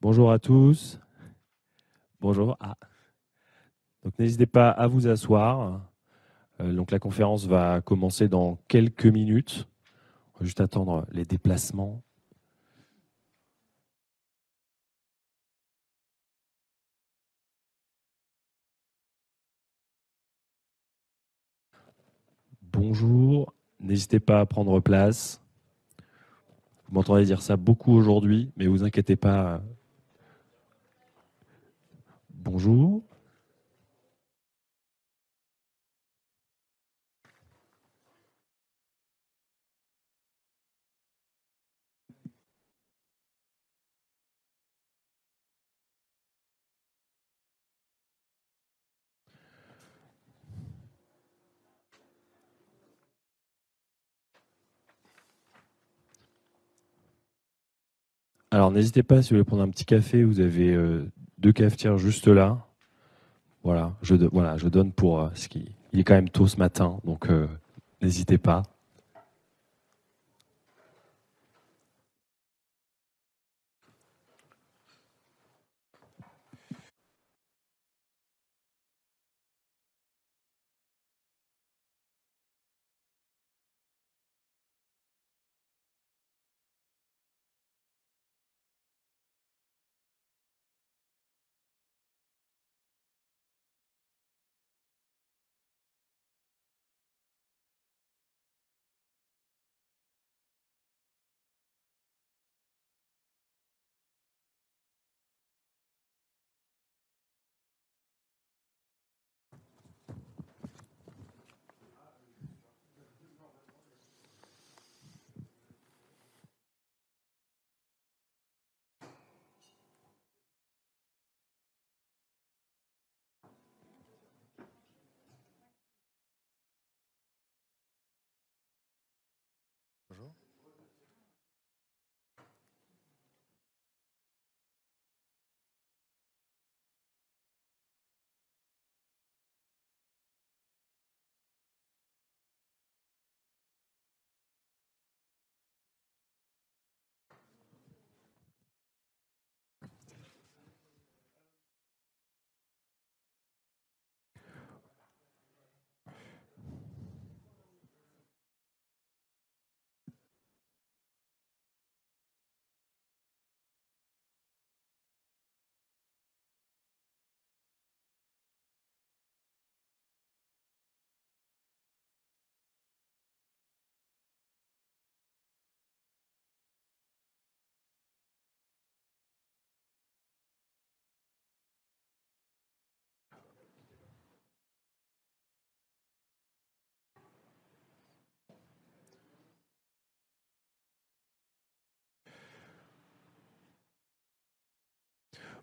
Bonjour à tous. Bonjour. Donc n'hésitez pas à vous asseoir. Donc la conférence va commencer dans quelques minutes. On va juste attendre les déplacements. Bonjour. N'hésitez pas à prendre place. Vous m'entendez dire ça beaucoup aujourd'hui, mais vous inquiétez pas. Bonjour. Alors n'hésitez pas, si vous voulez prendre un petit café, vous avez deux cafetières juste là. Voilà, je donne pour ce qui. Il est quand même tôt ce matin, donc n'hésitez pas.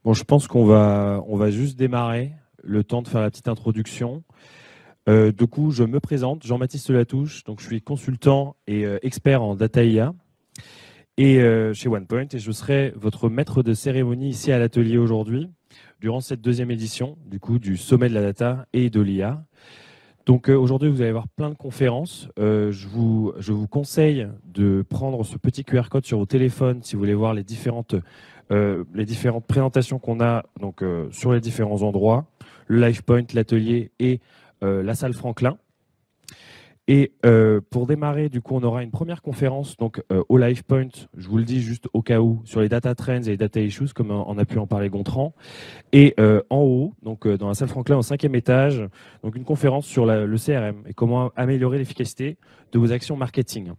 Bon, je pense qu'on va juste démarrer, le temps de faire la petite introduction. Du coup, je me présente, Jean-Baptiste Latouche, donc je suis consultant et expert en data IA et chez OnePoint, et je serai votre maître de cérémonie ici à l'atelier aujourd'hui, durant cette deuxième édition du coup du sommet de la data et de l'IA. Donc aujourd'hui, vous allez avoir plein de conférences. Je vous conseille de prendre ce petit QR code sur vos téléphones si vous voulez voir les différentes présentations qu'on a donc, sur les différents endroits, le LivePoint, l'atelier et la salle Franklin. Et pour démarrer, du coup, on aura une première conférence donc, au LivePoint, je vous le dis juste au cas où, sur les data trends et les data issues, comme on a pu en parler Gontran. Et en haut, donc dans la salle Franklin, au 5e étage, donc une conférence sur le CRM et comment améliorer l'efficacité de vos actions marketing.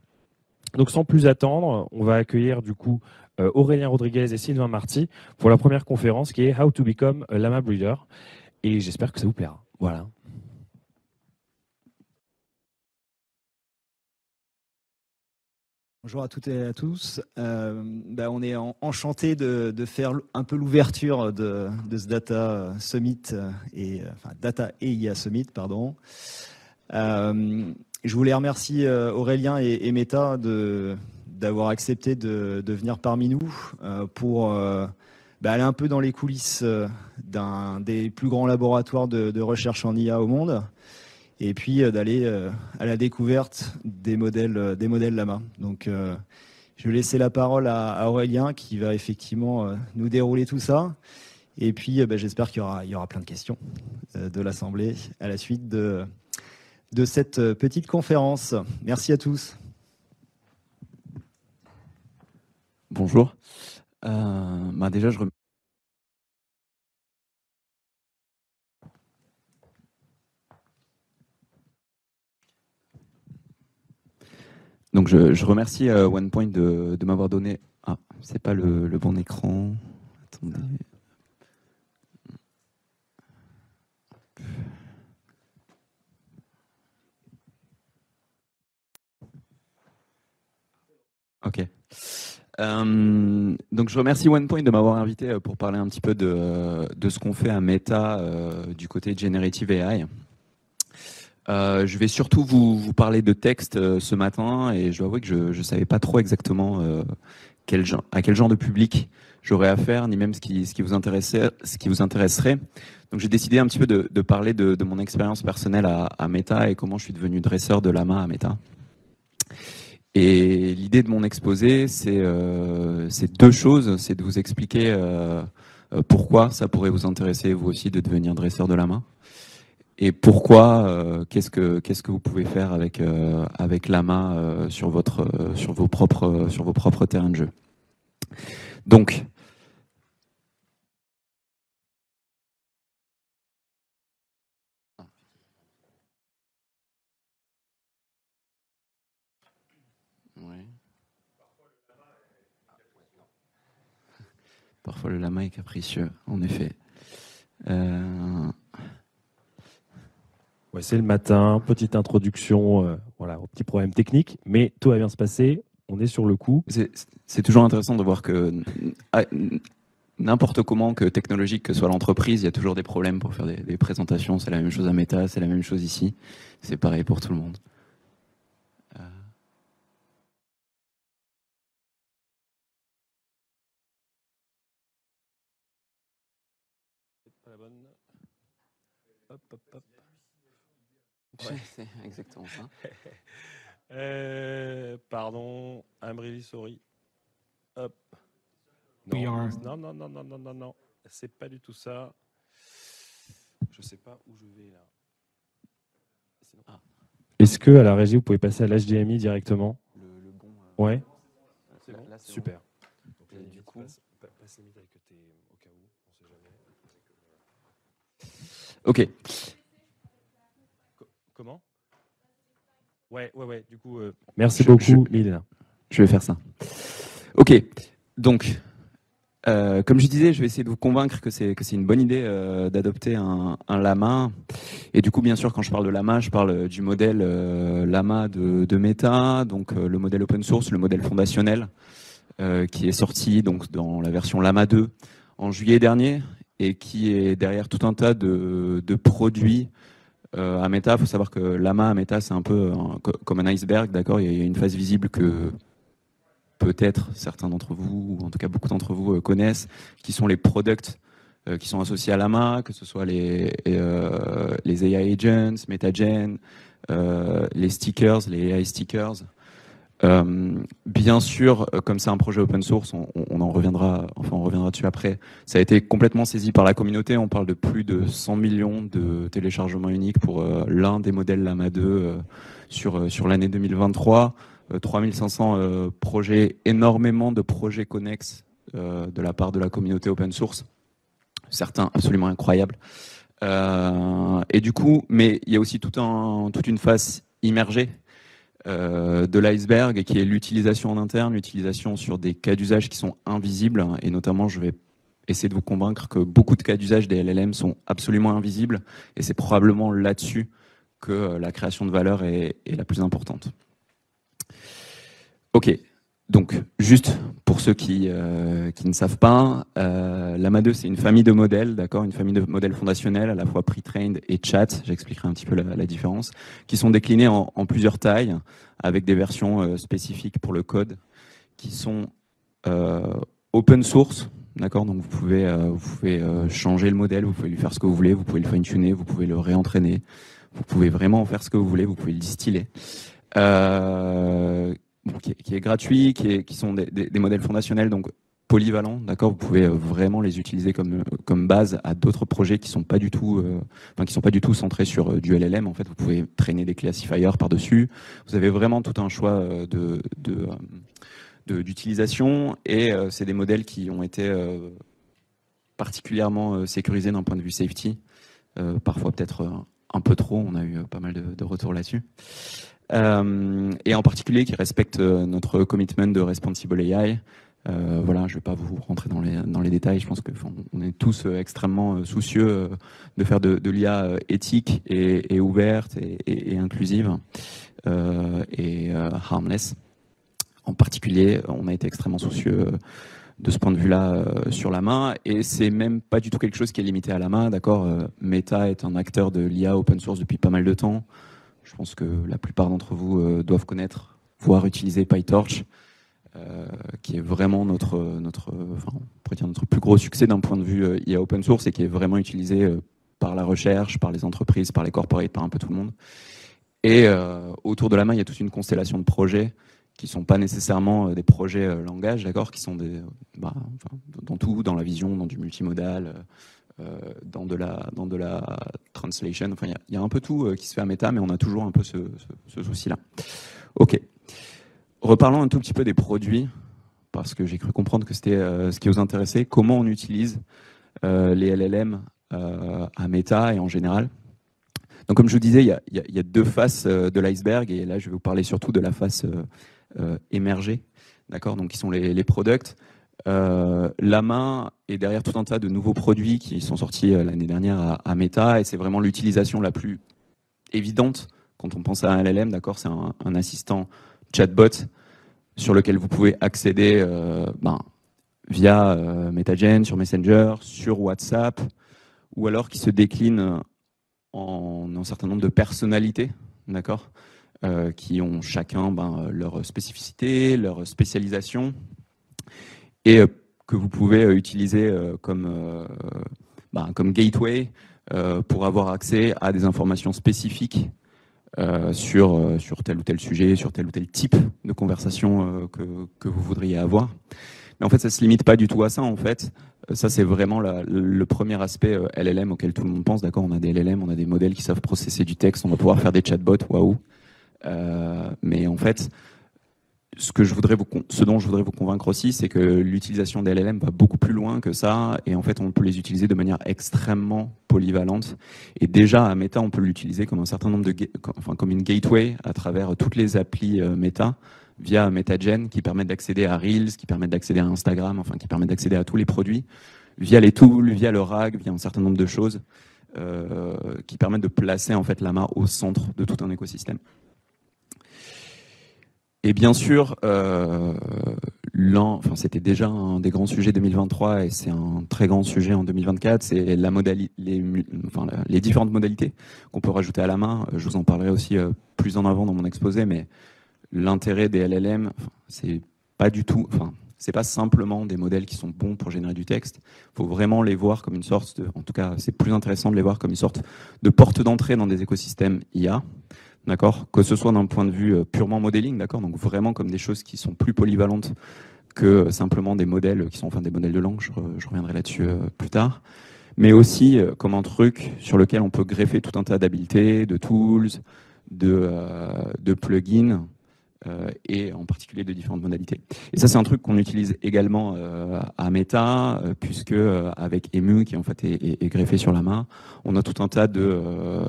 Donc sans plus attendre, on va accueillir du coup Aurélien Rodriguez et Sylvain Marty pour la première conférence qui est How to Become a Llama Breeder. Et j'espère que ça vous plaira. Voilà. Bonjour à toutes et à tous. On est enchanté de faire un peu l'ouverture de ce Data Summit, Data et IA Summit, pardon. Je voulais remercier Aurélien et Meta d'avoir accepté de venir parmi nous pour aller un peu dans les coulisses d'un des plus grands laboratoires de recherche en IA au monde. Et puis d'aller à la découverte des modèles Llama. Donc, Je vais laisser la parole à Aurélien qui va effectivement nous dérouler tout ça. Et puis, j'espère qu'il y aura plein de questions de l'Assemblée à la suite de cette petite conférence. Merci à tous. Bonjour. Déjà, Donc je remercie OnePoint de m'avoir donné... Ah, c'est pas le bon écran. Attendez. Ok. Donc je remercie OnePoint de m'avoir invité pour parler un petit peu de ce qu'on fait à Meta du côté de Generative AI. Je vais surtout vous parler de texte ce matin et je dois avouer que je ne savais pas trop exactement à quel genre de public j'aurais affaire, ni même ce qui vous intéresserait. Donc j'ai décidé un petit peu de parler de mon expérience personnelle à Meta et comment je suis devenu dresseur de lama à Meta. Et l'idée de mon exposé, c'est deux choses. C'est de vous expliquer pourquoi ça pourrait vous intéresser, vous aussi, de devenir dresseur de lama. Et pourquoi, qu'est-ce que vous pouvez faire avec lama sur vos propres terrains de jeu. Donc, parfois le lama est capricieux, en effet. Ouais, c'est le matin, petite introduction, voilà, au petit problème technique, mais tout va bien se passer, on est sur le coup. C'est toujours intéressant de voir que n'importe comment que technologique que soit l'entreprise, il y a toujours des problèmes pour faire des présentations. C'est la même chose à Meta, c'est la même chose ici. C'est pareil pour tout le monde. Pas la bonne. Hop, hop, hop. Ouais, c'est exactement ça. Pardon, I'm really sorry. Hop. Non. C'est pas du tout ça. Je sais pas où je vais là. Ah. Est-ce que à la régie vous pouvez passer à l'HDMI directement? Le bon. Ouais. C'est bon. Là, super. Bon. Donc, là, du coup, passe limite avec tes au cas où, on sait jamais. Ok. Comment? Ouais. Du coup, merci beaucoup, Milena. Je vais faire ça. Ok. Donc, comme je disais, je vais essayer de vous convaincre que c'est une bonne idée d'adopter un lama. Et du coup, bien sûr, quand je parle de lama, je parle du modèle lama de Meta, donc le modèle open source, le modèle fondationnel, qui est sorti donc dans la version lama 2 en juillet dernier et qui est derrière tout un tas de produits à Meta. Il faut savoir que lama à Meta, c'est un peu comme un iceberg, d'accord. Il y a une phase visible que peut-être certains d'entre vous, ou en tout cas beaucoup d'entre vous connaissent, qui sont les products qui sont associés à lama, que ce soit les AI agents, MetaGen, les stickers, les AI stickers. Bien sûr, comme c'est un projet open source, on reviendra dessus après. Ça a été complètement saisi par la communauté. On parle de plus de 100 millions de téléchargements uniques pour l'un des modèles Lama 2 sur l'année 2023. 3500 projets, énormément de projets connexes de la part de la communauté open source. Certains absolument incroyables. Et du coup, mais il y a aussi toute une phase immergée de l'iceberg qui est l'utilisation en interne, l'utilisation sur des cas d'usage qui sont invisibles. Et notamment, je vais essayer de vous convaincre que beaucoup de cas d'usage des LLM sont absolument invisibles. Et c'est probablement là-dessus que la création de valeur est la plus importante. Ok, donc juste pour ceux qui ne savent pas, Lama 2 c'est une famille de modèles, d'accord, une famille de modèles fondationnels à la fois pre-trained et chat. J'expliquerai un petit peu la différence, qui sont déclinés en plusieurs tailles avec des versions spécifiques pour le code, qui sont open source, d'accord. Donc vous pouvez changer le modèle, vous pouvez lui faire ce que vous voulez, vous pouvez le fine-tuner, vous pouvez le réentraîner, vous pouvez vraiment faire ce que vous voulez, vous pouvez le distiller. qui est gratuit, qui sont des modèles fondationnels, donc polyvalents, d'accord. Vous pouvez vraiment les utiliser comme base à d'autres projets qui sont pas du tout, centrés sur du LLM. En fait, vous pouvez traîner des classifiers par-dessus. Vous avez vraiment tout un choix d'utilisation, et c'est des modèles qui ont été particulièrement sécurisés d'un point de vue safety. Parfois peut-être un peu trop. On a eu pas mal de retours là-dessus. Et en particulier qui respectent notre commitment de responsible AI. Voilà, je ne vais pas vous rentrer dans les détails. Je pense qu'on est tous extrêmement soucieux de faire de l'IA éthique et ouverte et inclusive et harmless. En particulier, on a été extrêmement soucieux de ce point de vue-là sur la main, et c'est même pas du tout quelque chose qui est limité à la main, d'accord. Meta est un acteur de l'IA open source depuis pas mal de temps. Je pense que la plupart d'entre vous doivent connaître, voire utiliser PyTorch, qui est vraiment notre plus gros succès d'un point de vue IA open source, et qui est vraiment utilisé par la recherche, par les entreprises, par les corporates, par un peu tout le monde. Et autour de la main, il y a toute une constellation de projets qui sont pas nécessairement des projets langage, d'accord, qui sont dans tout, dans la vision, dans du multimodal, dans de la translation. Enfin, il y a un peu tout qui se fait à Meta, mais on a toujours un peu ce souci-là. Ok. Reparlons un tout petit peu des produits, parce que j'ai cru comprendre que c'était ce qui vous intéressait. Comment on utilise les LLM à Meta et en général. Donc, comme je vous disais, il y a deux faces de l'iceberg, et là, je vais vous parler surtout de la face émergée, d'accord, donc qui sont les products. La main est derrière tout un tas de nouveaux produits qui sont sortis l'année dernière à Meta, et c'est vraiment l'utilisation la plus évidente quand on pense à un LLM, d'accord. C'est un assistant chatbot sur lequel vous pouvez accéder via MetaGen, sur Messenger, sur WhatsApp, ou alors qui se décline en un certain nombre de personnalités, d'accord, qui ont chacun leur spécificité, leur spécialisation, et que vous pouvez utiliser comme gateway pour avoir accès à des informations spécifiques sur tel ou tel sujet, sur tel ou tel type de conversation que vous voudriez avoir. Mais en fait, ça ne se limite pas du tout à ça, en fait. Ça, c'est vraiment le premier aspect LLM auquel tout le monde pense. D'accord, on a des LLM, on a des modèles qui savent processer du texte, on va pouvoir faire des chatbots, waouh. Mais en fait, ce dont je voudrais vous convaincre aussi, c'est que l'utilisation des LLM va beaucoup plus loin que ça, et en fait, on peut les utiliser de manière extrêmement polyvalente. Et déjà, à Meta, on peut l'utiliser comme un certain nombre comme une gateway à travers toutes les applis Meta, via MetaGen, qui permettent d'accéder à Reels, qui permettent d'accéder à Instagram, enfin, qui permettent d'accéder à tous les produits, via les tools, via le RAG, via un certain nombre de choses, qui permettent de placer, en fait, Llama au centre de tout un écosystème. Et bien sûr, c'était déjà un des grands sujets 2023, et c'est un très grand sujet en 2024, c'est les différentes modalités qu'on peut rajouter à la main. Je vous en parlerai aussi plus en avant dans mon exposé, mais l'intérêt des LLM, c'est pas simplement des modèles qui sont bons pour générer du texte. Il faut vraiment les voir comme une sorte en tout cas, c'est plus intéressant de les voir comme une sorte de porte d'entrée dans des écosystèmes IA. D'accord, que ce soit d'un point de vue purement modeling, d'accord, donc vraiment comme des choses qui sont plus polyvalentes que simplement des modèles qui sont des modèles de langue, je reviendrai là-dessus plus tard, mais aussi comme un truc sur lequel on peut greffer tout un tas d'habiletés, de tools, de plugins, et en particulier de différentes modalités. Et ça, c'est un truc qu'on utilise également à Meta, puisque avec Emu, qui en fait est greffé sur la main, on a tout un tas de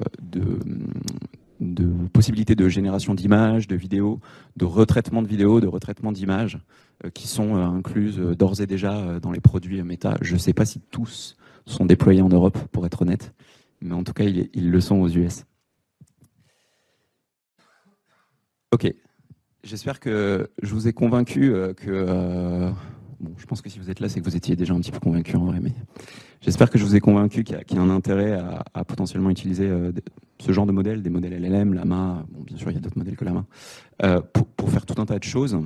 possibilités de génération d'images, de vidéos, de retraitement de vidéos, de retraitement d'images, qui sont incluses d'ores et déjà dans les produits Meta. Je ne sais pas si tous sont déployés en Europe, pour être honnête, mais en tout cas, ils le sont aux US. Ok. J'espère que je vous ai convaincu je pense que si vous êtes là, c'est que vous étiez déjà un petit peu convaincu en vrai, mais j'espère que je vous ai convaincu qu'il y a un intérêt à potentiellement utiliser ce genre de modèles, des modèles LLM, Llama, bon, bien sûr il y a d'autres modèles que Llama, pour faire tout un tas de choses.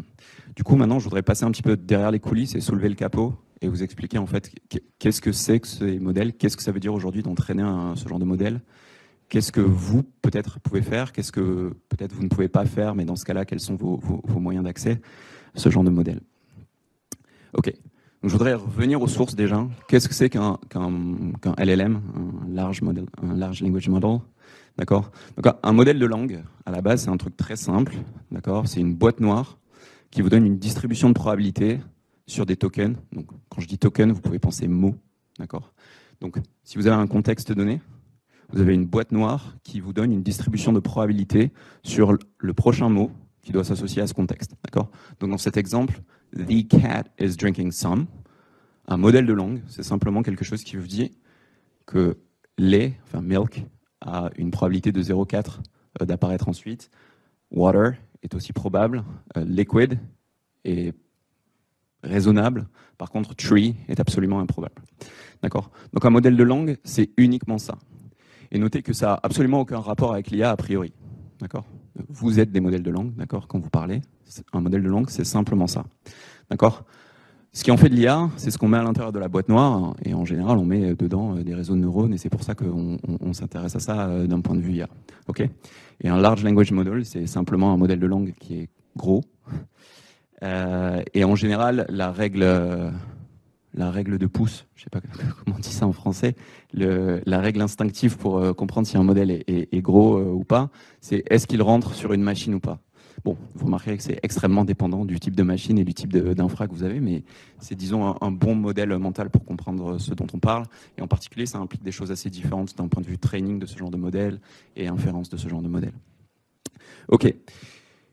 Du coup, maintenant, je voudrais passer un petit peu derrière les coulisses et soulever le capot et vous expliquer en fait qu'est-ce que c'est que ces modèles, qu'est-ce que ça veut dire aujourd'hui d'entraîner ce genre de modèle, qu'est-ce que vous, peut-être, pouvez faire, qu'est-ce que peut-être vous ne pouvez pas faire, mais dans ce cas-là, quels sont vos moyens d'accès à ce genre de modèle. Ok, donc je voudrais revenir aux sources déjà. Qu'est-ce que c'est qu'un LLM, un large language model? D'accord. Donc un modèle de langue, à la base, c'est un truc très simple. D'accord. C'est une boîte noire qui vous donne une distribution de probabilité sur des tokens. Donc, quand je dis token, vous pouvez penser mots. D'accord. Donc, si vous avez un contexte donné, vous avez une boîte noire qui vous donne une distribution de probabilité sur le prochain mot qui doit s'associer à ce contexte. D'accord. Donc, dans cet exemple, the cat is drinking some. Un modèle de langue, c'est simplement quelque chose qui vous dit que lait, enfin milk, a une probabilité de 0,4 d'apparaître ensuite. Water est aussi probable. Liquid est raisonnable. Par contre, tree est absolument improbable. D'accord. Donc un modèle de langue, c'est uniquement ça. Et notez que ça n'a absolument aucun rapport avec l'IA a priori. D'accord. Vous êtes des modèles de langue, d'accord, quand vous parlez. Un modèle de langue, c'est simplement ça. D'accord. Ce qui en fait de l'IA, c'est ce qu'on met à l'intérieur de la boîte noire, et en général, on met dedans des réseaux de neurones, et c'est pour ça qu'on s'intéresse à ça d'un point de vue IA. Okay. Et un large language model, c'est simplement un modèle de langue qui est gros. Et en général, la règle de Pouce, je ne sais pas comment on dit ça en français, la règle instinctive pour comprendre si un modèle est gros ou pas, c'est est-ce qu'il rentre sur une machine ou pas. Bon, vous remarquerez que c'est extrêmement dépendant du type de machine et du type d'infra que vous avez, mais c'est, disons, un bon modèle mental pour comprendre ce dont on parle. Et en particulier, ça implique des choses assez différentes d'un point de vue training de ce genre de modèle et inférence de ce genre de modèle. Ok.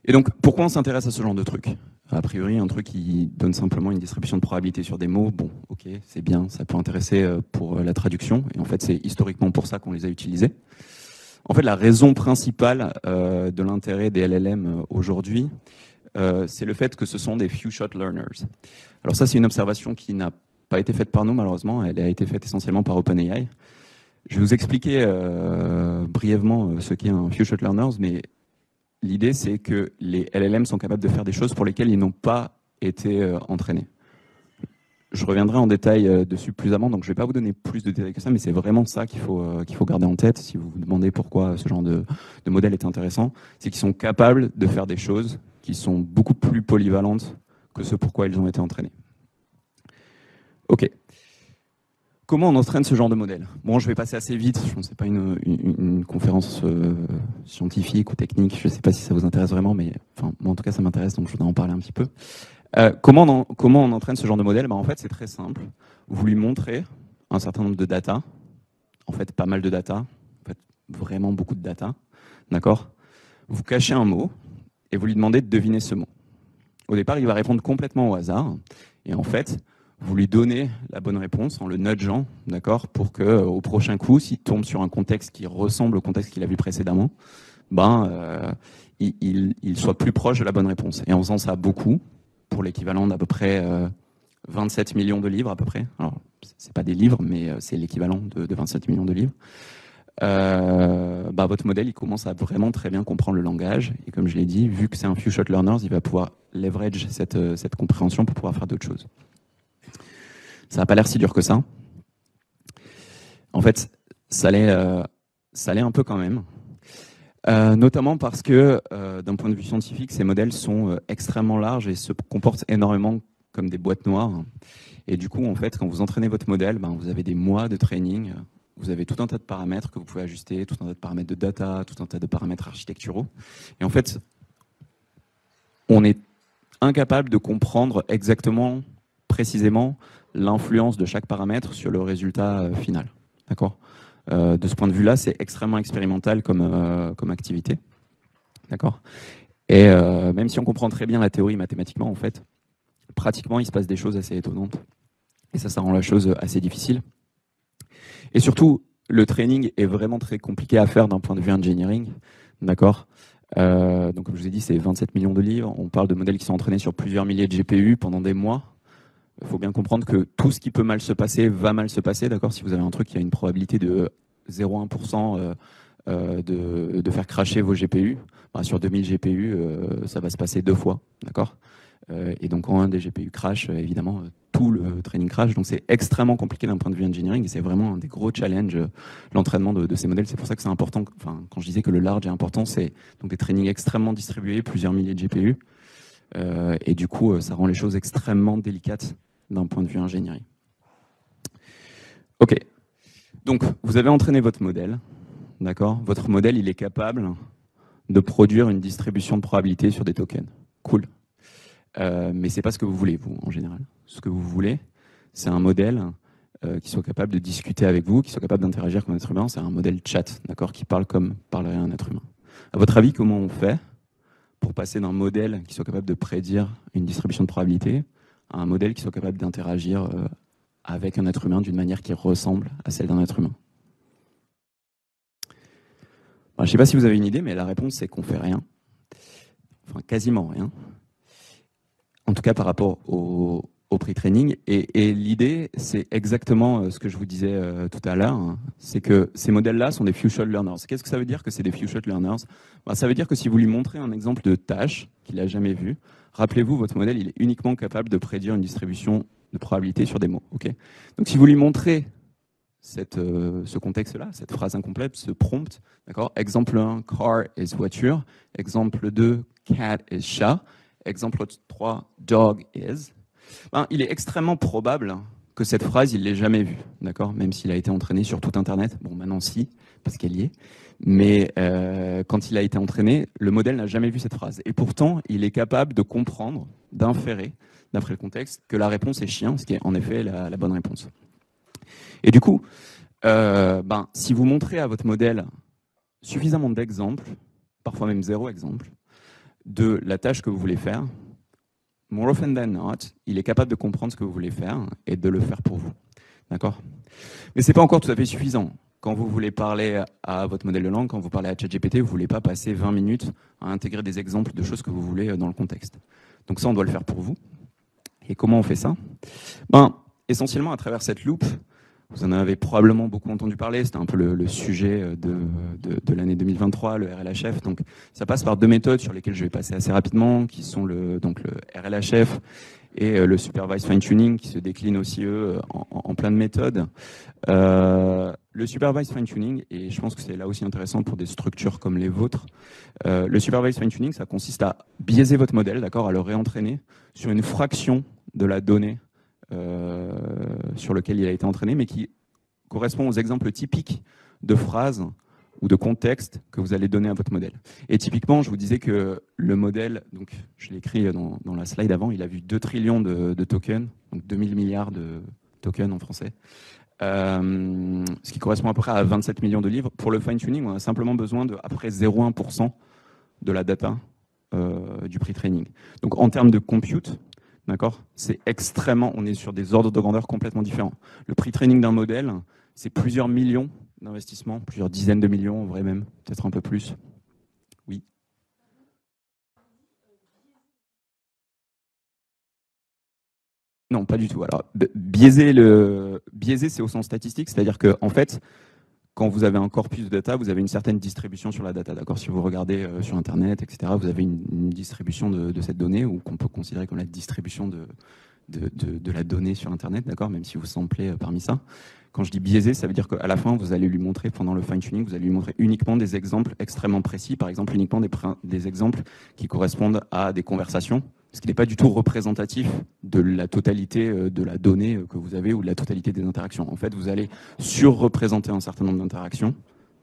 Et donc, pourquoi on s'intéresse à ce genre de truc? A priori, un truc qui donne simplement une distribution de probabilité sur des mots, bon, ok, c'est bien, ça peut intéresser pour la traduction. Et en fait, c'est historiquement pour ça qu'on les a utilisés. En fait, la raison principale de l'intérêt des LLM aujourd'hui, c'est le fait que ce sont des few-shot learners. Alors ça, c'est une observation qui n'a pas été faite par nous, malheureusement. Elle a été faite essentiellement par OpenAI. Je vais vous expliquer brièvement ce qu'est un few-shot learners, mais l'idée, c'est que les LLM sont capables de faire des choses pour lesquelles ils n'ont pas été entraînés. Je reviendrai en détail dessus plus avant, donc je ne vais pas vous donner plus de détails que ça, mais c'est vraiment ça qu'il faut garder en tête si vous vous demandez pourquoi ce genre de modèle est intéressant. C'est qu'ils sont capables de faire des choses qui sont beaucoup plus polyvalentes que ce pourquoi ils ont été entraînés. Ok. Comment on entraîne ce genre de modèle? Bon, je vais passer assez vite, je pense que ce n'est pas une conférence scientifique ou technique, je ne sais pas si ça vous intéresse vraiment, mais enfin, moi en tout cas ça m'intéresse, donc je voudrais en parler un petit peu. Comment on entraîne ce genre de modèle? En fait, c'est très simple. Vous lui montrez un certain nombre de data, en fait pas mal de data, en fait vraiment beaucoup de data, d'accord? Vous cachez un mot et vous lui demandez de deviner ce mot. Au départ, il va répondre complètement au hasard, et en fait, vous lui donnez la bonne réponse en le nudgeant, d'accord, pour que au prochain coup, s'il tombe sur un contexte qui ressemble au contexte qu'il a vu précédemment, il soit plus proche de la bonne réponse. Et en faisant ça beaucoup, pour l'équivalent d'à peu près 27 millions de livres à peu près. Alors, c'est pas des livres, mais c'est l'équivalent de 27 millions de livres. Votre modèle, il commence à vraiment très bien comprendre le langage. Et comme je l'ai dit, vu que c'est un few-shot learner, il va pouvoir leverage cette compréhension pour pouvoir faire d'autres choses. Ça n'a pas l'air si dur que ça. En fait, ça l'est un peu quand même. Notamment parce que, d'un point de vue scientifique, ces modèles sont extrêmement larges et se comportent énormément comme des boîtes noires. Et du coup, en fait, quand vous entraînez votre modèle, vous avez des mois de training, vous avez tout un tas de paramètres que vous pouvez ajuster, tout un tas de paramètres de data, tout un tas de paramètres architecturaux. Et en fait, on est incapable de comprendre exactement, précisément, l'influence de chaque paramètre sur le résultat final. D'accord ? De ce point de vue-là, c'est extrêmement expérimental comme activité. D'accord ? Et même si on comprend très bien la théorie mathématiquement, en fait, pratiquement, il se passe des choses assez étonnantes. Et ça rend la chose assez difficile. Et surtout, le training est vraiment très compliqué à faire d'un point de vue engineering. D'accord ? Donc, comme je vous ai dit, c'est 27 millions de livres. On parle de modèles qui sont entraînés sur plusieurs milliers de GPU pendant des mois. Il faut bien comprendre que tout ce qui peut mal se passer va mal se passer. D'accord ? Si vous avez un truc qui a une probabilité de 0,1% de faire cracher vos GPU, sur 2000 GPU, ça va se passer 2 fois. D'accord ? Et donc, quand un des GPU crash, évidemment, tout le training crash. Donc c'est extrêmement compliqué d'un point de vue engineering et c'est vraiment un des gros challenges, l'entraînement de ces modèles. C'est pour ça que c'est important, enfin, quand je disais que le large est important, c'est donc des trainings extrêmement distribués, plusieurs milliers de GPU. Et du coup, ça rend les choses extrêmement délicates d'un point de vue ingénierie. Ok, donc vous avez entraîné votre modèle, d'accord? Votre modèle, il est capable de produire une distribution de probabilité sur des tokens. Cool. Mais c'est pas ce que vous voulez, vous, en général. Ce que vous voulez, c'est un modèle qui soit capable de discuter avec vous, qui soit capable d'interagir comme un être humain. C'est un modèle chat, d'accord, qui parle comme parlerait un être humain. À votre avis, comment on fait pour passer d'un modèle qui soit capable de prédire une distribution de probabilité à un modèle qui soit capable d'interagir avec un être humain d'une manière qui ressemble à celle d'un être humain? Je ne sais pas si vous avez une idée, mais la réponse, c'est qu'on ne fait rien. Enfin, quasiment rien. En tout cas, par rapport au pre-training. Et l'idée, c'est exactement ce que je vous disais tout à l'heure. Hein. C'est que ces modèles-là sont des few-shot learners. Qu'est-ce que ça veut dire que c'est des few-shot learners? Ça veut dire que si vous lui montrez un exemple de tâche qu'il n'a jamais vu, rappelez-vous, votre modèle, il est uniquement capable de prédire une distribution de probabilité sur des mots. Okay, donc, si vous lui montrez ce contexte-là, cette phrase incomplète, ce prompt, d'accord. Exemple 1, car is voiture. Exemple 2, cat is chat. Exemple 3, dog is. Il est extrêmement probable que cette phrase, il ne l'ait jamais vue, d'accord, même s'il a été entraîné sur tout Internet. Bon, maintenant, si, parce qu'elle y est. Mais quand il a été entraîné, le modèle n'a jamais vu cette phrase. Et pourtant, il est capable de comprendre, d'inférer, d'après le contexte, que la réponse est chien, ce qui est en effet la bonne réponse. Et du coup, si vous montrez à votre modèle suffisamment d'exemples, parfois même 0 exemple, de la tâche que vous voulez faire, more often than not, il est capable de comprendre ce que vous voulez faire et de le faire pour vous. D'accord? Mais ce n'est pas encore tout à fait suffisant. Quand vous voulez parler à votre modèle de langue, quand vous parlez à ChatGPT, vous ne voulez pas passer 20 minutes à intégrer des exemples de choses que vous voulez dans le contexte. Donc ça, on doit le faire pour vous. Et comment on fait ça? Essentiellement à travers cette loupe. Vous en avez probablement beaucoup entendu parler, c'était un peu le sujet de l'année 2023, le RLHF. Donc, ça passe par deux méthodes sur lesquelles je vais passer assez rapidement, qui sont le RLHF et le Supervised Fine-Tuning, qui se déclinent aussi, eux, en plein de méthodes. Le Supervised Fine-Tuning, et je pense que c'est là aussi intéressant pour des structures comme les vôtres, le Supervised Fine-Tuning, ça consiste à biaiser votre modèle, d'accord, à le réentraîner sur une fraction de la donnée sur lequel il a été entraîné, mais qui correspond aux exemples typiques de phrases ou de contextes que vous allez donner à votre modèle. Et typiquement, je vous disais que le modèle, donc je l'ai écrit dans la slide avant, il a vu 2 trillions de tokens, donc 2000 milliards de tokens en français, ce qui correspond à peu près à 27 millions de livres. Pour le fine-tuning, on a simplement besoin de à peu près 0,1% de la data du pre-training. Donc en termes de compute, d'accord, c'est extrêmement, on est sur des ordres de grandeur complètement différents. Le pre-training d'un modèle, c'est plusieurs millions d'investissements, plusieurs dizaines de millions, en vrai même, peut-être un peu plus. Oui. Non, pas du tout. Alors, biaiser, c'est au sens statistique, c'est-à-dire que, en fait, quand vous avez un corpus de data, vous avez une certaine distribution sur la data. D'accord ? Si vous regardez sur Internet, etc., vous avez une distribution de cette donnée, ou qu'on peut considérer comme la distribution de la donnée sur Internet, d'accord ? Même si vous samplez parmi ça. Quand je dis biaisé, ça veut dire qu'à la fin, vous allez lui montrer, pendant le fine-tuning, vous allez lui montrer uniquement des exemples extrêmement précis, par exemple uniquement des exemples qui correspondent à des conversations, ce qui n'est pas du tout représentatif de la totalité de la donnée que vous avez ou de la totalité des interactions. En fait, vous allez surreprésenter un certain nombre d'interactions,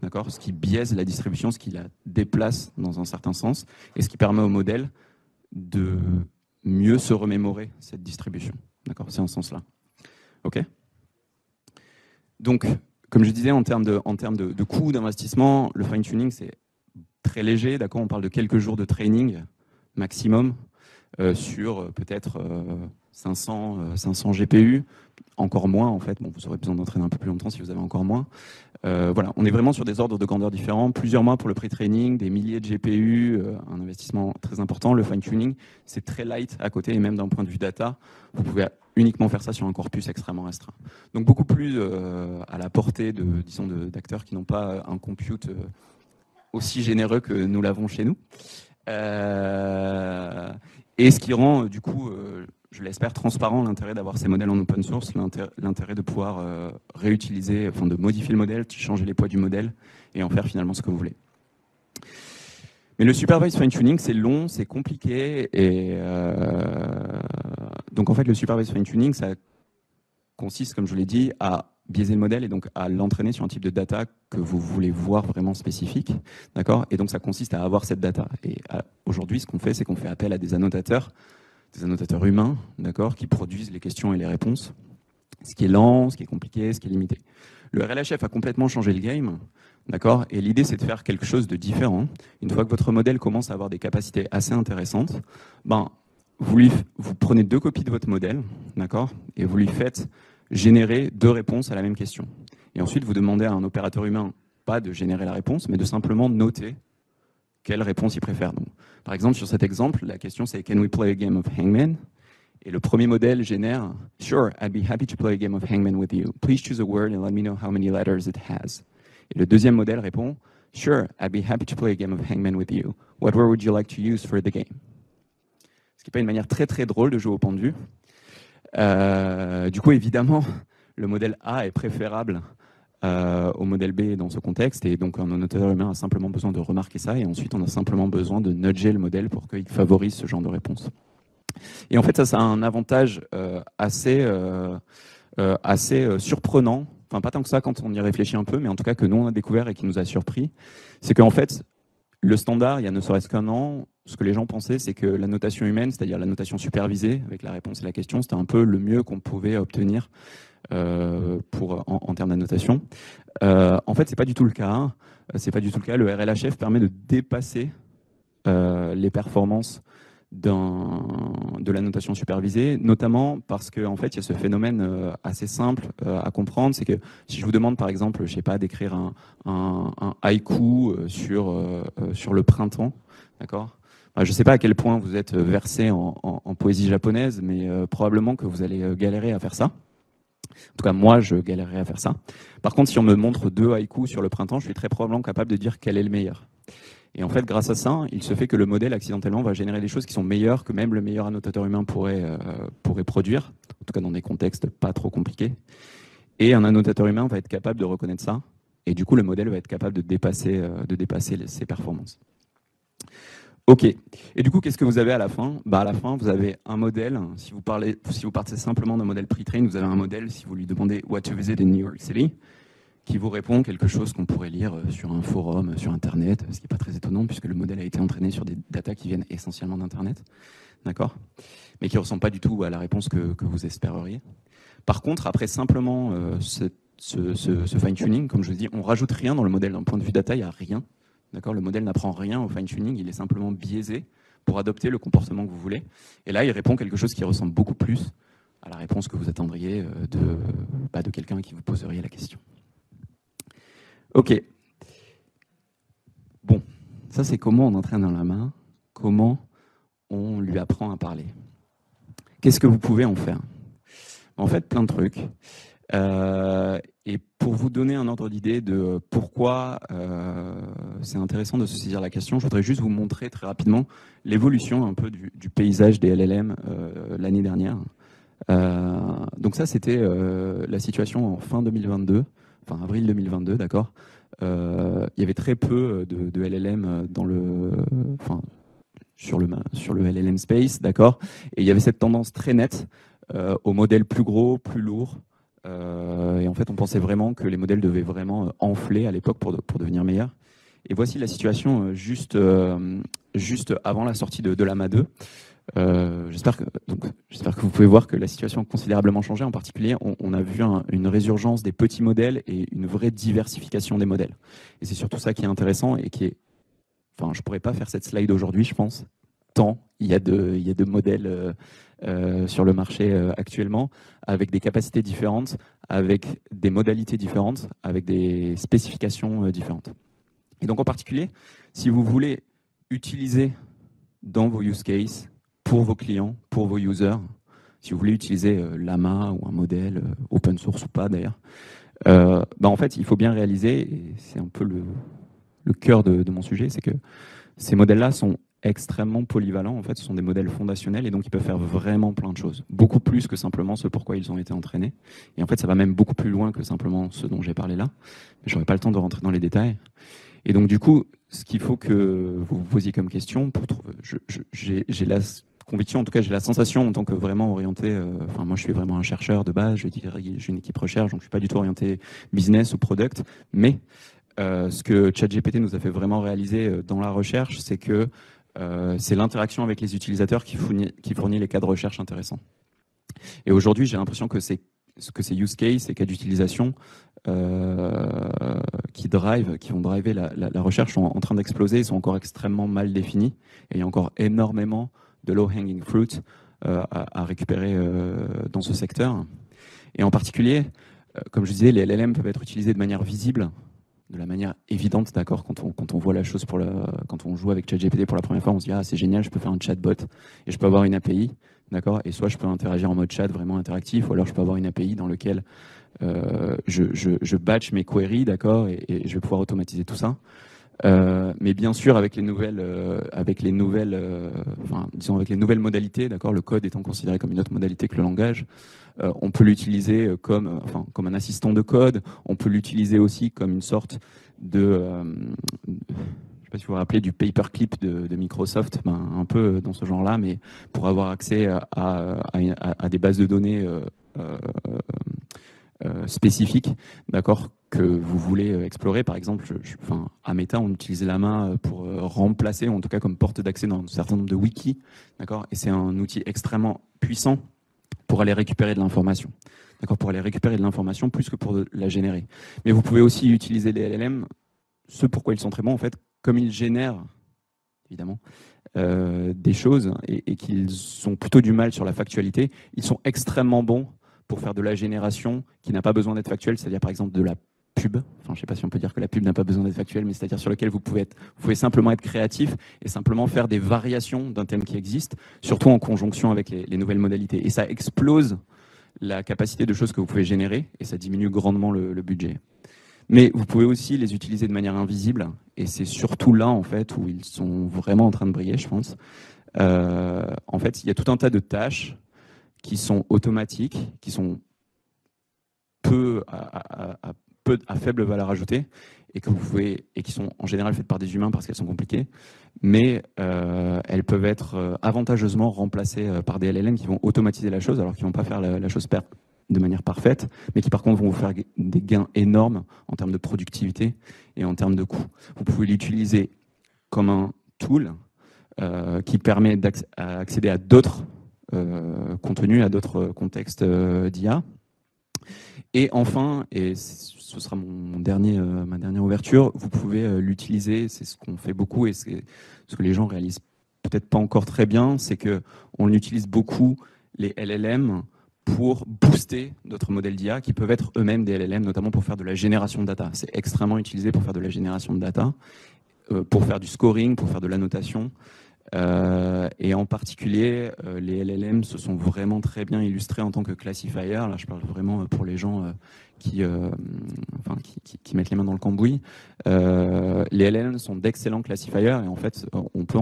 d'accord, ce qui biaise la distribution, ce qui la déplace dans un certain sens, et ce qui permet au modèle de mieux se remémorer cette distribution. D'accord, c'est en ce sens-là. OK ? Donc, comme je disais, en termes de coût d'investissement, le fine-tuning, c'est très léger. D'accord, on parle de quelques jours de training maximum sur peut-être 500 GPU, encore moins en fait. Bon, vous aurez besoin d'entraîner un peu plus longtemps si vous avez encore moins. Voilà, on est vraiment sur des ordres de grandeur différents. Plusieurs mois pour le pre-training, des milliers de GPU, un investissement très important. Le fine-tuning, c'est très light à côté, et même d'un point de vue data, vous pouvez uniquement faire ça sur un corpus extrêmement restreint. Donc beaucoup plus à la portée d'acteurs qui n'ont pas un compute aussi généreux que nous l'avons chez nous. Et ce qui rend du coup je l'espère, transparent l'intérêt d'avoir ces modèles en open source, l'intérêt de pouvoir réutiliser, enfin de modifier le modèle, changer les poids du modèle et en faire finalement ce que vous voulez. Mais le supervised fine-tuning, c'est long, c'est compliqué. Et donc en fait, le supervised fine-tuning, ça consiste, comme je vous l'ai dit, à biaiser le modèle et donc à l'entraîner sur un type de data que vous voulez voir vraiment spécifique. D'accord ? Et donc ça consiste à avoir cette data. Et aujourd'hui, ce qu'on fait, c'est qu'on fait appel à des annotateurs humains, d'accord, qui produisent les questions et les réponses. Ce qui est lent, ce qui est compliqué, ce qui est limité. Le RLHF a complètement changé le game, d'accord, et l'idée c'est de faire quelque chose de différent. Une fois que votre modèle commence à avoir des capacités assez intéressantes, vous prenez 2 copies de votre modèle, d'accord, et vous lui faites générer 2 réponses à la même question. Et ensuite, vous demandez à un opérateur humain, pas de générer la réponse, mais de simplement noter quelle réponse il préfère. Donc, par exemple, sur cet exemple, la question c'est « Can we play a game of Hangman ?» Et le premier modèle génère « Sure, I'd be happy to play a game of Hangman with you. Please choose a word and let me know how many letters it has. » Et le deuxième modèle répond « Sure, I'd be happy to play a game of Hangman with you. What word would you like to use for the game ?» Ce qui n'est pas une manière très très drôle de jouer au pendu. Du coup, évidemment, le modèle A est préférable au modèle B dans ce contexte, et donc un annotateur humain a simplement besoin de remarquer ça, et ensuite on a simplement besoin de nudger le modèle pour qu'il favorise ce genre de réponse. Et en fait, ça a un avantage assez surprenant, enfin pas tant que ça quand on y réfléchit un peu, mais en tout cas que nous on a découvert et qui nous a surpris, c'est qu'en fait, le standard, il y a ne serait-ce qu'un an, ce que les gens pensaient, c'est que la notation humaine, c'est-à-dire la notation supervisée, avec la réponse et la question, c'était un peu le mieux qu'on pouvait obtenir en termes d'annotation. En fait, c'est pas du tout le cas. Hein. C'est pas du tout le cas. Le RLHF permet de dépasser les performances de la notation supervisée, notamment parce qu'en fait, il y a ce phénomène assez simple à comprendre, c'est que si je vous demande par exemple, je sais pas, d'écrire un haïku sur le printemps, d'accord ? Je ne sais pas à quel point vous êtes versé en poésie japonaise, mais probablement que vous allez galérer à faire ça. En tout cas, moi, je galérerais à faire ça. Par contre, si on me montre 2 haïkus sur le printemps, je suis très probablement capable de dire quel est le meilleur. Et en fait, grâce à ça, il se fait que le modèle, accidentellement, va générer des choses qui sont meilleures que même le meilleur annotateur humain pourrait produire, en tout cas dans des contextes pas trop compliqués. Et un annotateur humain va être capable de reconnaître ça, et du coup, le modèle va être capable de dépasser ses performances. Ok. Et du coup, qu'est-ce que vous avez à la fin ? À la fin, vous avez un modèle. Si vous partez simplement d'un modèle pre-train, vous avez un modèle, si vous lui demandez « What to visit in New York City ?» qui vous répond quelque chose qu'on pourrait lire sur un forum, sur Internet, ce qui n'est pas très étonnant, puisque le modèle a été entraîné sur des datas qui viennent essentiellement d'Internet, d'accord ? Mais qui ne ressemblent pas du tout à la réponse que vous espéreriez. Par contre, après simplement ce fine-tuning, comme je vous dis, on ne rajoute rien dans le modèle. D'un point de vue data, il n'y a rien. D'accord, le modèle n'apprend rien au fine-tuning, il est simplement biaisé pour adopter le comportement que vous voulez. Et là, il répond quelque chose qui ressemble beaucoup plus à la réponse que vous attendriez de quelqu'un à qui vous poseriez la question. Ok. Bon, ça c'est comment on entraîne un lama, comment on lui apprend à parler. Qu'est-ce que vous pouvez en faire ? En fait, plein de trucs. Et pour vous donner un ordre d'idée de pourquoi c'est intéressant de se saisir la question, je voudrais juste vous montrer très rapidement l'évolution un peu du paysage des LLM l'année dernière. Donc ça, c'était la situation en fin 2022, enfin avril 2022, d'accord. Il y avait très peu de LLM sur le LLM space, d'accord. Et il y avait cette tendance très nette aux modèles plus gros, plus lourds. Et en fait, on pensait vraiment que les modèles devaient vraiment enfler à l'époque pour devenir meilleurs. Et voici la situation juste avant la sortie de Llama 2. J'espère que vous pouvez voir que la situation a considérablement changé. En particulier, on a vu une résurgence des petits modèles et une vraie diversification des modèles. Et c'est surtout ça qui est intéressant et qui est... Enfin, je ne pourrais pas faire cette slide aujourd'hui, je pense, tant il y a de modèles sur le marché actuellement, avec des capacités différentes, avec des modalités différentes, avec des spécifications différentes. Et donc en particulier, si vous voulez utiliser dans vos use cases, pour vos clients, pour vos users, si vous voulez utiliser Llama ou un modèle open source ou pas d'ailleurs, en fait, il faut bien réaliser, et c'est un peu le cœur de mon sujet, c'est que ces modèles-là sont extrêmement polyvalents. En fait, ce sont des modèles fondationnels et donc ils peuvent faire vraiment plein de choses. Beaucoup plus que simplement ce pourquoi ils ont été entraînés. Et en fait, ça va même beaucoup plus loin que simplement ce dont j'ai parlé là. Mais j'aurais pas le temps de rentrer dans les détails. Et donc, du coup, ce qu'il faut que vous vous posiez comme question, j'ai la conviction, en tout cas, j'ai la sensation en tant que vraiment orienté, enfin, moi, je suis vraiment un chercheur de base, j'ai une équipe recherche, donc je suis pas du tout orienté business ou product, mais ce que ChatGPT nous a fait vraiment réaliser dans la recherche, c'est que c'est l'interaction avec les utilisateurs qui fournit les cas de recherche intéressants. Et aujourd'hui, j'ai l'impression que ces use cases, ces cas d'utilisation qui vont driver la recherche sont en train d'exploser, ils sont encore extrêmement mal définis et il y a encore énormément de low-hanging fruit à récupérer dans ce secteur. Et en particulier, comme je disais, les LLM peuvent être utilisés de manière visible, de la manière évidente, d'accord, quand on voit la chose quand on joue avec ChatGPT pour la première fois, on se dit ah c'est génial, je peux faire un chatbot et je peux avoir une API, d'accord, et soit je peux interagir en mode chat vraiment interactif, ou alors je peux avoir une API dans lequel je batch mes queries, d'accord, et je vais pouvoir automatiser tout ça. Mais bien sûr, avec les nouvelles modalités, d'accord, le code étant considéré comme une autre modalité que le langage, on peut l'utiliser comme un assistant de code. On peut l'utiliser aussi comme une sorte de, je sais pas si vous vous rappelez du paperclip de Microsoft, un peu dans ce genre-là, mais pour avoir accès à des bases de données spécifiques, d'accord, que vous voulez explorer. Par exemple, à Meta, on utilisait la main pour remplacer, en tout cas comme porte d'accès dans un certain nombre de wikis, d'accord, et c'est un outil extrêmement puissant pour aller récupérer de l'information, d'accord, pour aller récupérer de l'information plus que pour la générer. Mais vous pouvez aussi utiliser les LLM, ce pourquoi ils sont très bons, en fait, comme ils génèrent, évidemment, des choses et qu'ils ont plutôt du mal sur la factualité, ils sont extrêmement bons pour faire de la génération qui n'a pas besoin d'être factuelle, c'est-à-dire par exemple de la pub. Enfin, je ne sais pas si on peut dire que la pub n'a pas besoin d'être factuelle, mais c'est-à-dire sur lequel vous pouvez simplement être créatif et simplement faire des variations d'un thème qui existe, surtout en conjonction avec les nouvelles modalités. Et ça explose la capacité de choses que vous pouvez générer et ça diminue grandement le budget. Mais vous pouvez aussi les utiliser de manière invisible et c'est surtout là en fait où ils sont vraiment en train de briller, je pense. En fait, il y a tout un tas de tâches qui sont automatiques, qui sont à faible valeur ajoutée et qui sont en général faites par des humains parce qu'elles sont compliquées, mais elles peuvent être avantageusement remplacées par des LLM qui vont automatiser la chose, alors qu'ils ne vont pas faire la chose de manière parfaite, mais qui par contre vont vous faire des gains énormes en termes de productivité et en termes de coûts. Vous pouvez l'utiliser comme un tool qui permet d'accéder à d'autres contenus, à d'autres contextes d'IA. Et enfin, et ce sera ma dernière ouverture, vous pouvez l'utiliser, c'est ce qu'on fait beaucoup et c'est ce que les gens réalisent peut-être pas encore très bien, c'est qu'on utilise beaucoup les LLM pour booster d'autres modèles d'IA qui peuvent être eux-mêmes des LLM, notamment pour faire de la génération de data. C'est extrêmement utilisé pour faire de la génération de data, pour faire du scoring, pour faire de l'annotation. Et en particulier, les LLM se sont vraiment très bien illustrés en tant que classifier. Là, je parle vraiment pour les gens qui mettent les mains dans le cambouis. Les LLM sont d'excellents classifiers et en fait, on peut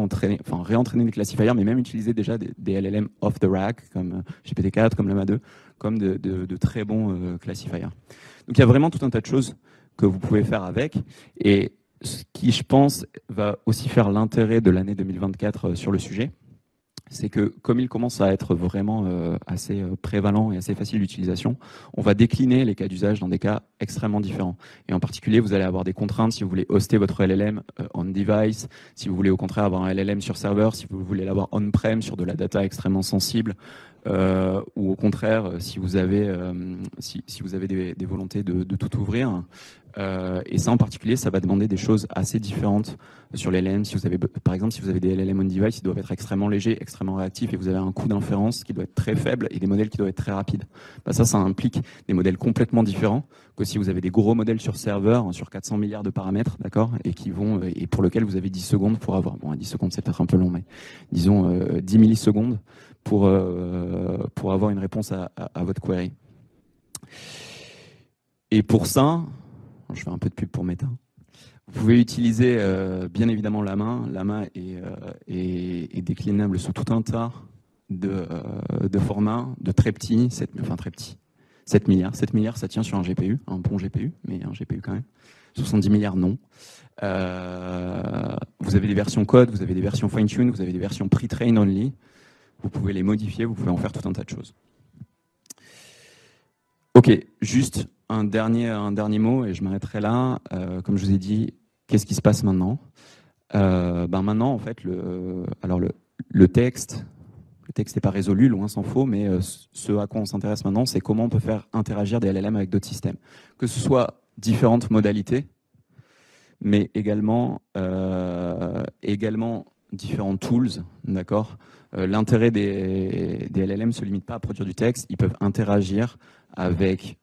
réentraîner des classifiers, mais même utiliser déjà des LLM off the rack comme GPT-4, comme Llama 2, comme de très bons classifiers. Donc il y a vraiment tout un tas de choses que vous pouvez faire avec. Et ce qui, je pense, va aussi faire l'intérêt de l'année 2024 sur le sujet, c'est que comme il commence à être vraiment assez prévalent et assez facile d'utilisation, on va décliner les cas d'usage dans des cas extrêmement différents. Et en particulier, vous allez avoir des contraintes si vous voulez hoster votre LLM on-device, si vous voulez au contraire avoir un LLM sur serveur, si vous voulez l'avoir on-prem sur de la data extrêmement sensible, ou au contraire, si vous avez des volontés de tout ouvrir. Et ça en particulier, ça va demander des choses assez différentes sur les LLM. Par exemple, si vous avez des LLM on-device, ils doivent être extrêmement légers, extrêmement réactifs, et vous avez un coût d'inférence qui doit être très faible et des modèles qui doivent être très rapides. Ça implique des modèles complètement différents que si vous avez des gros modèles sur serveur, sur 400 milliards de paramètres, d'accord, et pour lesquels vous avez 10 secondes pour avoir. Bon, 10 secondes, c'est peut-être un peu long, mais disons 10 millisecondes pour avoir une réponse à votre query. Et pour ça, je fais un peu de pub pour Meta. Vous pouvez utiliser bien évidemment la main. La main est déclinable sous tout un tas de formats, de très petits, enfin très petits. 7 milliards. 7 milliards, ça tient sur un GPU, un bon GPU, mais un GPU quand même. 70 milliards, non. Vous avez des versions code, vous avez des versions fine-tune, vous avez des versions pre-train only. Vous pouvez les modifier, vous pouvez en faire tout un tas de choses. Ok, juste un dernier mot et je m'arrêterai là. Comme je vous ai dit, qu'est-ce qui se passe maintenant? Maintenant, en fait, le texte n'est pas résolu, loin s'en faut, mais ce à quoi on s'intéresse maintenant, c'est comment on peut faire interagir des LLM avec d'autres systèmes. Que ce soit différentes modalités, mais également différents tools, d'accord. L'intérêt des LLM ne se limite pas à produire du texte, ils peuvent interagir avec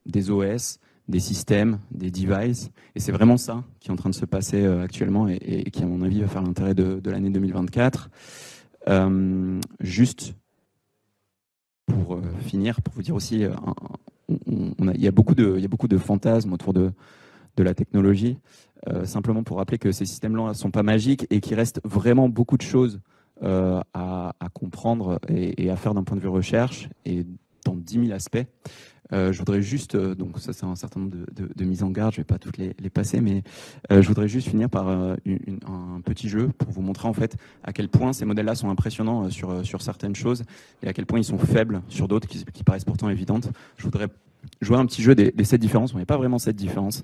des OS, des systèmes, des devices, et c'est vraiment ça qui est en train de se passer actuellement et qui, à mon avis, va faire l'intérêt de l'année 2024. Juste pour finir, pour vous dire aussi, il y a beaucoup de fantasmes autour de la technologie, simplement pour rappeler que ces systèmes-là ne sont pas magiques et qu'il reste vraiment beaucoup de choses à comprendre et à faire d'un point de vue recherche et dans 10 000 aspects. Je voudrais juste, donc ça c'est un certain nombre de mises en garde, je ne vais pas toutes les passer, mais je voudrais juste finir par un petit jeu pour vous montrer en fait à quel point ces modèles-là sont impressionnants sur certaines choses et à quel point ils sont faibles sur d'autres qui paraissent pourtant évidentes. Je voudrais jouer un petit jeu des 7 différences. On n'est pas vraiment 7 différences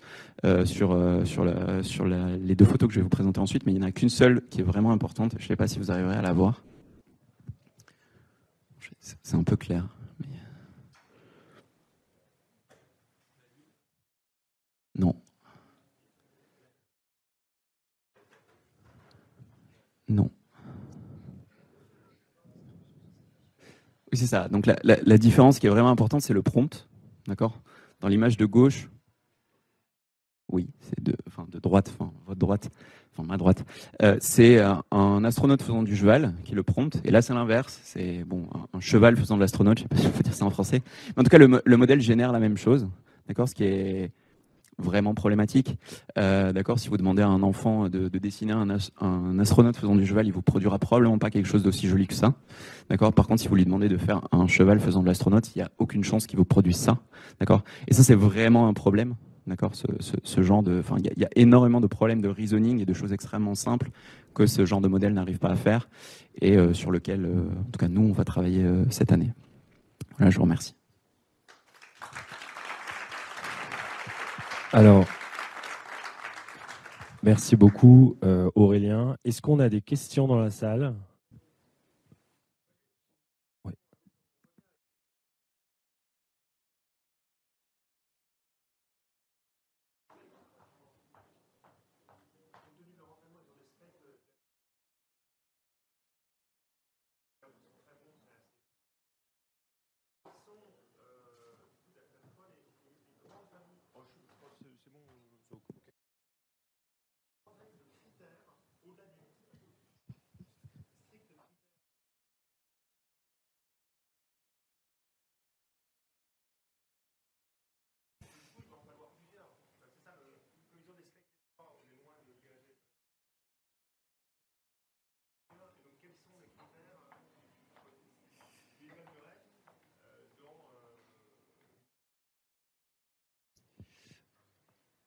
sur les 2 photos que je vais vous présenter ensuite, mais il n'y en a qu'une seule qui est vraiment importante. Je ne sais pas si vous arriverez à la voir. C'est un peu clair. Non. Non. Oui, c'est ça. Donc la différence qui est vraiment importante, c'est le prompt. D'accord ? Dans l'image de gauche, oui, c'est de droite, votre droite, ma droite. C'est un astronaute faisant du cheval qui est le prompt. Et là, c'est l'inverse. C'est un cheval faisant de l'astronaute. Je ne sais pas si on peut dire ça en français. Mais en tout cas, le modèle génère la même chose. D'accord ? Ce qui est vraiment problématique. D'accord, si vous demandez à un enfant de dessiner un astronaute faisant du cheval, il vous produira probablement pas quelque chose d'aussi joli que ça. D'accord. Par contre, si vous lui demandez de faire un cheval faisant de l'astronaute, il n'y a aucune chance qu'il vous produise ça. D'accord. Et ça, c'est vraiment un problème. D'accord. Ce genre de, il y a énormément de problèmes de reasoning et de choses extrêmement simples que ce genre de modèle n'arrive pas à faire et sur lequel, en tout cas, nous, on va travailler cette année. Voilà, je vous remercie. Alors, merci beaucoup Aurélien. Est-ce qu'on a des questions dans la salle ? Oui.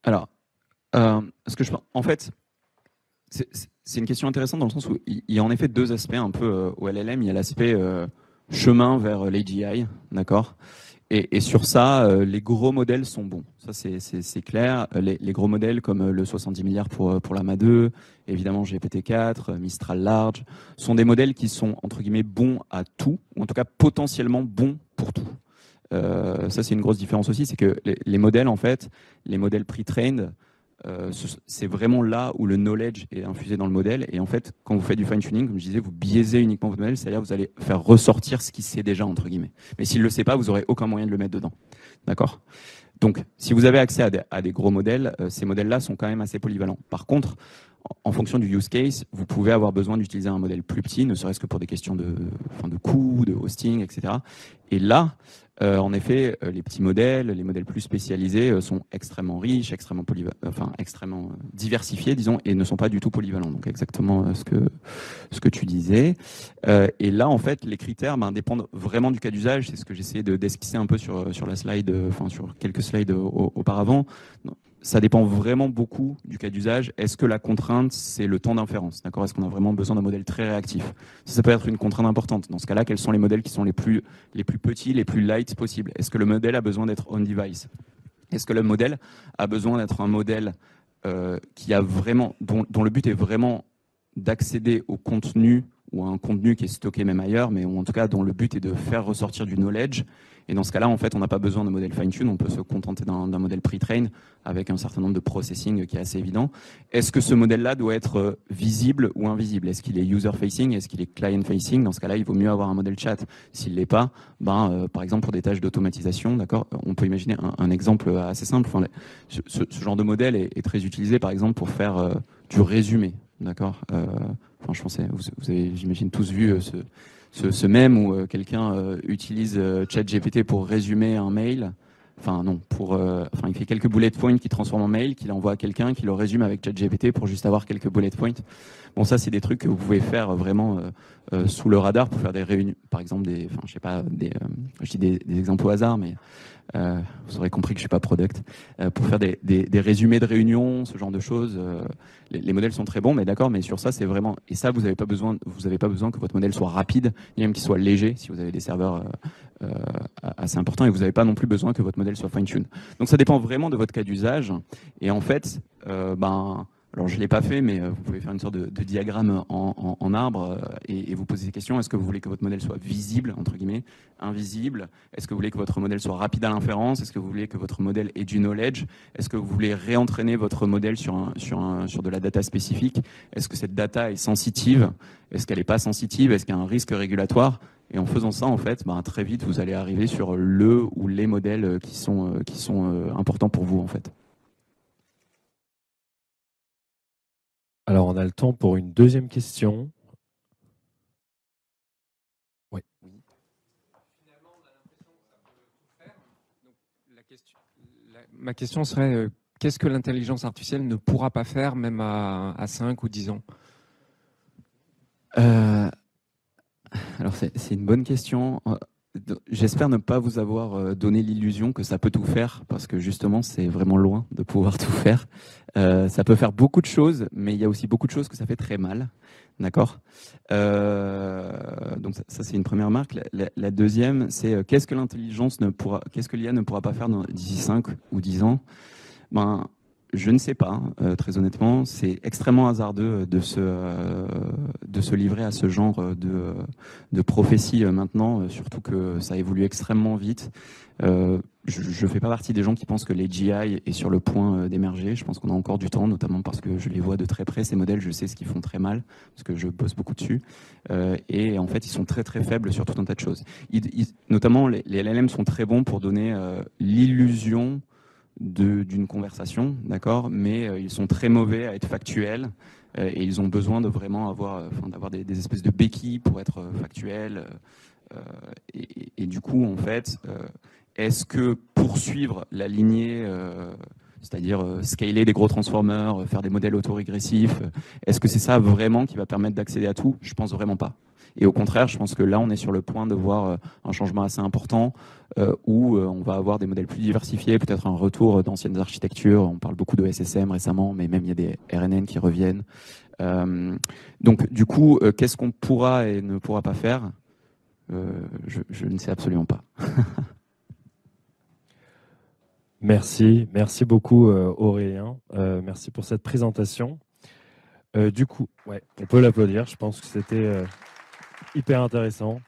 Alors, en fait, c'est une question intéressante dans le sens où il y a en effet 2 aspects un peu au LLM. Il y a l'aspect chemin vers l'AGI, d'accord. Et sur ça, les gros modèles sont bons. Ça, c'est clair. Les gros modèles comme le 70 milliards pour Llama 2, évidemment GPT-4, Mistral Large, sont des modèles qui sont, entre guillemets, bons à tout, ou en tout cas potentiellement bons pour tout. Ça, c'est une grosse différence aussi, c'est que les modèles, en fait, les modèles pre-trained, c'est vraiment là où le knowledge est infusé dans le modèle. Et en fait, quand vous faites du fine-tuning, comme je disais, vous biaisez uniquement votre modèle, c'est-à-dire que vous allez faire ressortir ce qu'il sait déjà, entre guillemets. Mais s'il ne le sait pas, vous n'aurez aucun moyen de le mettre dedans. D'accord ? Donc, si vous avez accès à des gros modèles, ces modèles-là sont quand même assez polyvalents. Par contre, en fonction du use case, vous pouvez avoir besoin d'utiliser un modèle plus petit, ne serait-ce que pour des questions de coût, de hosting, etc. Et là, en effet, les petits modèles, les modèles plus spécialisés sont extrêmement riches, extrêmement diversifiés, disons, et ne sont pas du tout polyvalents. Donc exactement ce que tu disais. Et là, en fait, les critères dépendent vraiment du cas d'usage. C'est ce que j'essayais d'esquisser un peu sur la slide, sur quelques slides auparavant. Ça dépend vraiment beaucoup du cas d'usage. Est-ce que la contrainte, c'est le temps d'inférence, d'accord? Est-ce qu'on a vraiment besoin d'un modèle très réactif? Ça peut être une contrainte importante. Dans ce cas-là, quels sont les modèles qui sont les plus petits, les plus light possibles? Est-ce que le modèle a besoin d'être on-device? Est-ce que le modèle a besoin d'être un modèle qui a vraiment, dont le but est vraiment d'accéder au contenu ou à un contenu qui est stocké même ailleurs, mais en tout cas dont le but est de faire ressortir du knowledge? Et dans ce cas-là, en fait, on n'a pas besoin de modèle fine-tune, on peut se contenter d'un modèle pre-train avec un certain nombre de processing qui est assez évident. Est-ce que ce modèle-là doit être visible ou invisible? Est-ce qu'il est user-facing? Est-ce qu'il est client-facing? Dans ce cas-là, il vaut mieux avoir un modèle chat. S'il ne l'est pas, par exemple, pour des tâches d'automatisation, d'accord, on peut imaginer un exemple assez simple. Enfin, ce genre de modèle est très utilisé, par exemple, pour faire du résumé. D'accord. Je pense que vous avez, j'imagine, tous vu ce mème où quelqu'un utilise ChatGPT pour résumer un mail. Enfin non, il fait quelques bullet points qu'il transforme en mail, qu'il envoie à quelqu'un, qui le résume avec ChatGPT pour juste avoir quelques bullet points. Bon, ça, c'est des trucs que vous pouvez faire vraiment sous le radar pour faire des réunions, par exemple, je dis des exemples au hasard, mais vous aurez compris que je suis pas product. Pour faire des résumés de réunions, ce genre de choses, les modèles sont très bons, mais d'accord, mais sur ça, c'est vraiment, et ça, vous n'avez pas besoin que votre modèle soit rapide, ni même qu'il soit léger, si vous avez des serveurs assez importants, et vous n'avez pas non plus besoin que votre modèle soit fine-tune. Donc ça dépend vraiment de votre cas d'usage, et en fait, alors je ne l'ai pas fait, mais vous pouvez faire une sorte de diagramme en arbre et vous poser des questions. Est-ce que vous voulez que votre modèle soit visible, entre guillemets, invisible? Est-ce que vous voulez que votre modèle soit rapide à l'inférence? Est-ce que vous voulez que votre modèle ait du knowledge? Est-ce que vous voulez réentraîner votre modèle sur de la data spécifique? Est-ce que cette data est sensitive? Est-ce qu'elle n'est pas sensitive? Est-ce qu'il y a un risque régulatoire? Et en faisant ça, en fait, très vite, vous allez arriver sur le ou les modèles qui sont importants pour vous, en fait. Alors, on a le temps pour une deuxième question. Oui. Finalement, on a l'impression que ça peut tout faire. Donc, ma question serait, qu'est-ce que l'intelligence artificielle ne pourra pas faire, même à 5 ou 10 ans? Alors, c'est une bonne question. J'espère ne pas vous avoir donné l'illusion que ça peut tout faire, parce que justement, c'est vraiment loin de pouvoir tout faire. Ça peut faire beaucoup de choses, mais il y a aussi beaucoup de choses que ça fait très mal. D'accord. Donc ça c'est une première remarque. La deuxième, c'est qu'est-ce que l'IA ne pourra pas faire d'ici 5 ou 10 ans? Je ne sais pas, très honnêtement. C'est extrêmement hasardeux de se livrer à ce genre de prophétie maintenant, surtout que ça évolue extrêmement vite. Je ne fais pas partie des gens qui pensent que l'AGI est sur le point d'émerger. Je pense qu'on a encore du temps, notamment parce que je les vois de très près, ces modèles. Je sais ce qu'ils font très mal, parce que je bosse beaucoup dessus. Et en fait, ils sont très très faibles sur tout un tas de choses. Notamment, les LLM sont très bons pour donner l'illusion d'une conversation, d'accord, mais ils sont très mauvais à être factuels et ils ont besoin de vraiment d'avoir des espèces de béquilles pour être factuels. Et du coup, en fait, est-ce que poursuivre la lignée, c'est-à-dire scaler des gros transformers, faire des modèles autorégressifs, est-ce que c'est ça vraiment qui va permettre d'accéder à tout? Je pense vraiment pas. Et au contraire, je pense que là, on est sur le point de voir un changement assez important où on va avoir des modèles plus diversifiés, peut-être un retour d'anciennes architectures. On parle beaucoup de SSM récemment, mais même il y a des RNN qui reviennent. Donc, du coup, qu'est-ce qu'on pourra et ne pourra pas faire? Je ne sais absolument pas. Merci beaucoup Aurélien. Merci pour cette présentation. Du coup, ouais, on peut l'applaudir. Je pense que c'était hyper intéressant.